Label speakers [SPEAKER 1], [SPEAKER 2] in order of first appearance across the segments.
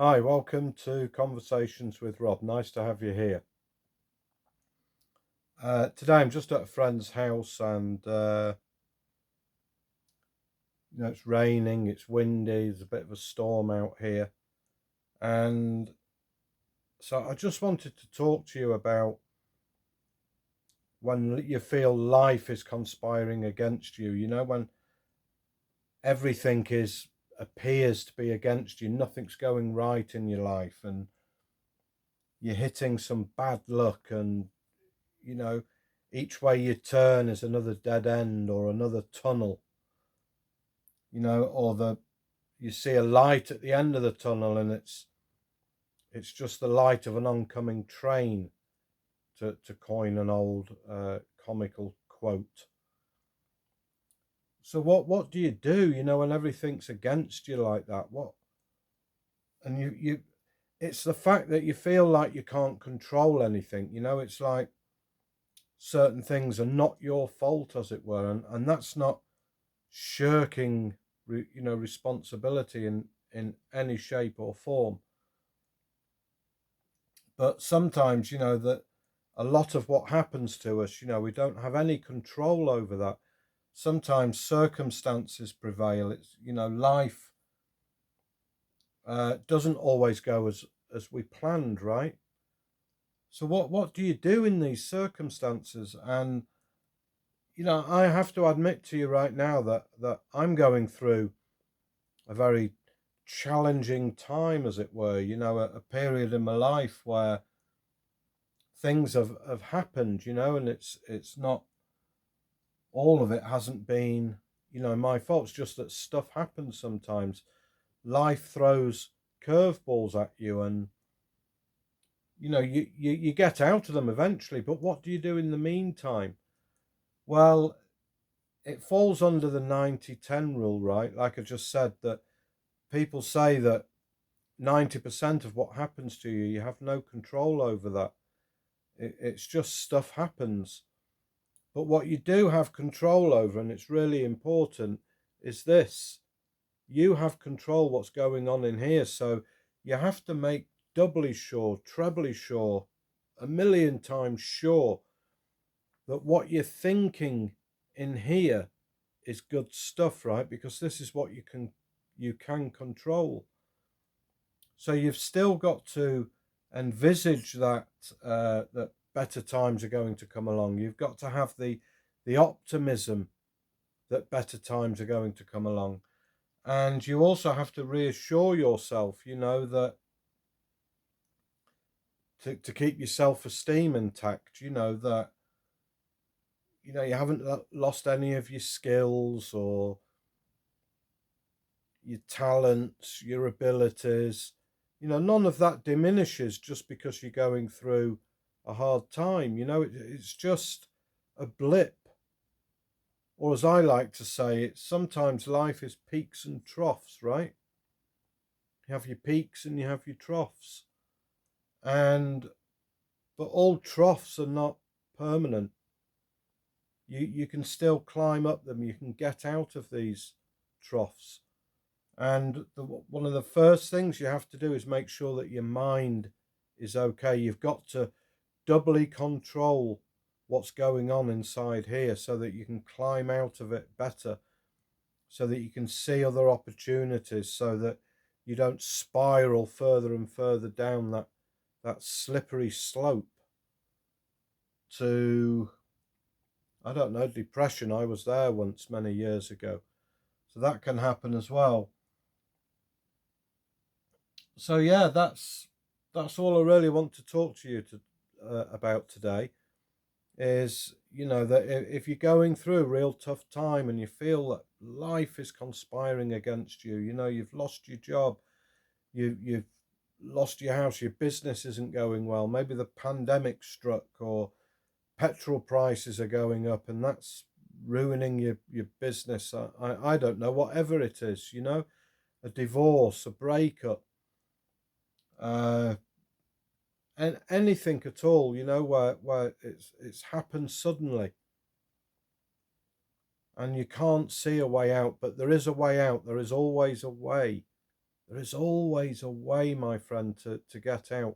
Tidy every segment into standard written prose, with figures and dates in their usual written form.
[SPEAKER 1] Hi, welcome to Conversations with Rob. Nice to have you here. Today I'm just at a friend's house and it's raining, it's windy, there's a bit of a storm out here. And so I just wanted to talk to you about when you feel life is conspiring against you, when everything appears to be against you, nothing's going right in your life and you're hitting some bad luck and you know, each way you turn is another dead end or another tunnel, or you see a light at the end of the tunnel and it's just the light of an oncoming train, to coin an old comical quote. So what do you do, when everything's against you like that? What and you it's the fact that you feel like you can't control anything, it's like certain things are not your fault, as it were, and that's not shirking responsibility in any shape or form, but sometimes that a lot of what happens to us, we don't have any control over that. Sometimes circumstances prevail. It's life doesn't always go as we planned, right? So what do you do in these circumstances? And I have to admit to you right now that I'm going through a very challenging time, as it were, a period in my life where things have happened, and it's not, all of it hasn't been, my fault. It's just that stuff happens sometimes. Life throws curveballs at you and you get out of them eventually, but what do you do in the meantime? Well, it falls under the 90-10 rule, right? Like I just said, that people say that 90% of what happens to you, you have no control over that. It's just stuff happens. But what you do have control over, and it's really important, is this: you have control what's going on in here. So you have to make doubly sure, trebly sure, a million times sure that what you're thinking in here is good stuff, right? Because this is what you can control. So you've still got to envisage that better times are going to come along. You've got to have the optimism that better times are going to come along. And you also have to reassure yourself, that to keep your self-esteem intact, that you haven't lost any of your skills or your talents, your abilities. None of that diminishes just because you're going through a hard time. It's just a blip. Or as I like to say, it's sometimes life is peaks and troughs, right? You have your peaks and you have your troughs. And but all troughs are not permanent. You can still climb up them. You can get out of these troughs. And one of the first things you have to do is make sure that your mind is okay. You've got to doubly control what's going on inside here so that you can climb out of it better, so that you can see other opportunities, so that you don't spiral further and further down that slippery slope to, I don't know, depression. I was there once many years ago. So that can happen as well. So yeah, that's all I really want to talk to you about today. Is that if you're going through a real tough time and you feel that life is conspiring against you, you've lost your job, you've lost your house, your business isn't going well, maybe the pandemic struck, or petrol prices are going up and that's ruining your business. I don't know, whatever it is, a divorce, a breakup, uh, and anything at all, where it's happened suddenly and you can't see a way out, but there is a way out. There is always a way. There is always a way, my friend, to get out.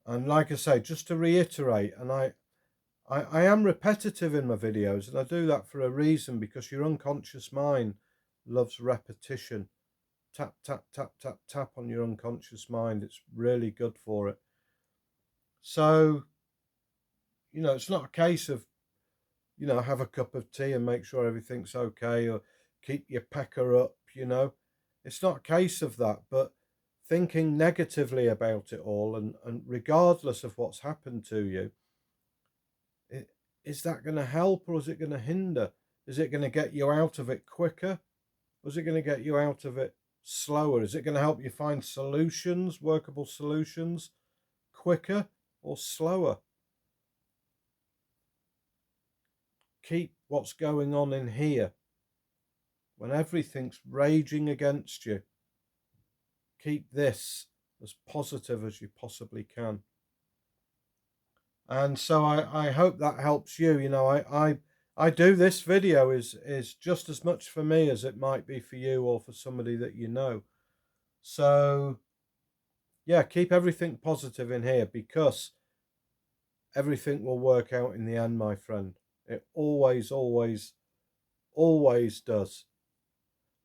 [SPEAKER 1] And like I say, just to reiterate, and I am repetitive in my videos, and I do that for a reason, because your unconscious mind loves repetition. Tap, tap, tap, tap, tap on your unconscious mind. It's really good for it. So, you know, it's not a case of, you know, have a cup of tea and make sure everything's okay, or keep your pecker up, you know. It's not a case of that, but thinking negatively about it all, and regardless of what's happened to you, is that going to help, or is it going to hinder? Is it going to get you out of it quicker? Or is it going to get you out of it slower? Is it going to help you find solutions, workable solutions, quicker or slower? Keep what's going on in here. When everything's raging against you, keep this as positive as you possibly can. And so I hope that helps you. You know, I do this video is just as much for me as it might be for you or for somebody that you know. So yeah, keep everything positive in here, because everything will work out in the end, my friend. It always, always, always does.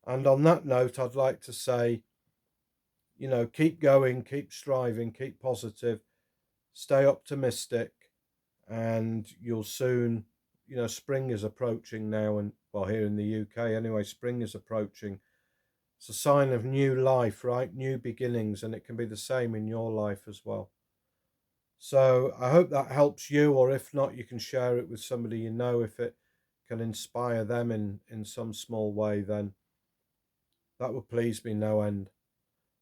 [SPEAKER 1] And on that note, I'd like to say, you know, keep going, keep striving, keep positive, stay optimistic, and you'll soon, you know, spring is approaching now, and well, here in the UK anyway, spring is approaching. It's a sign of new life, right? New beginnings, and it can be the same in your life as well. So I hope that helps you, or if not, you can share it with somebody you know. If it can inspire them in some small way, then that would please me no end.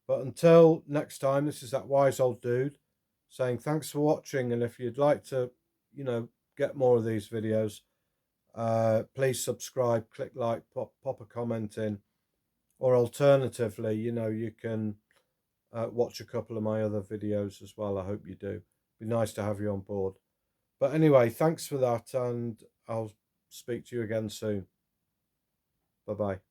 [SPEAKER 1] But until next time, this is that wise old dude saying thanks for watching, and if you'd like to, you know, get more of these videos, please subscribe, click like, pop a comment in, or alternatively, you know, you can watch a couple of my other videos as well. I hope you do. Be nice to have you on board. But anyway, thanks for that, and I'll speak to you again soon. Bye bye.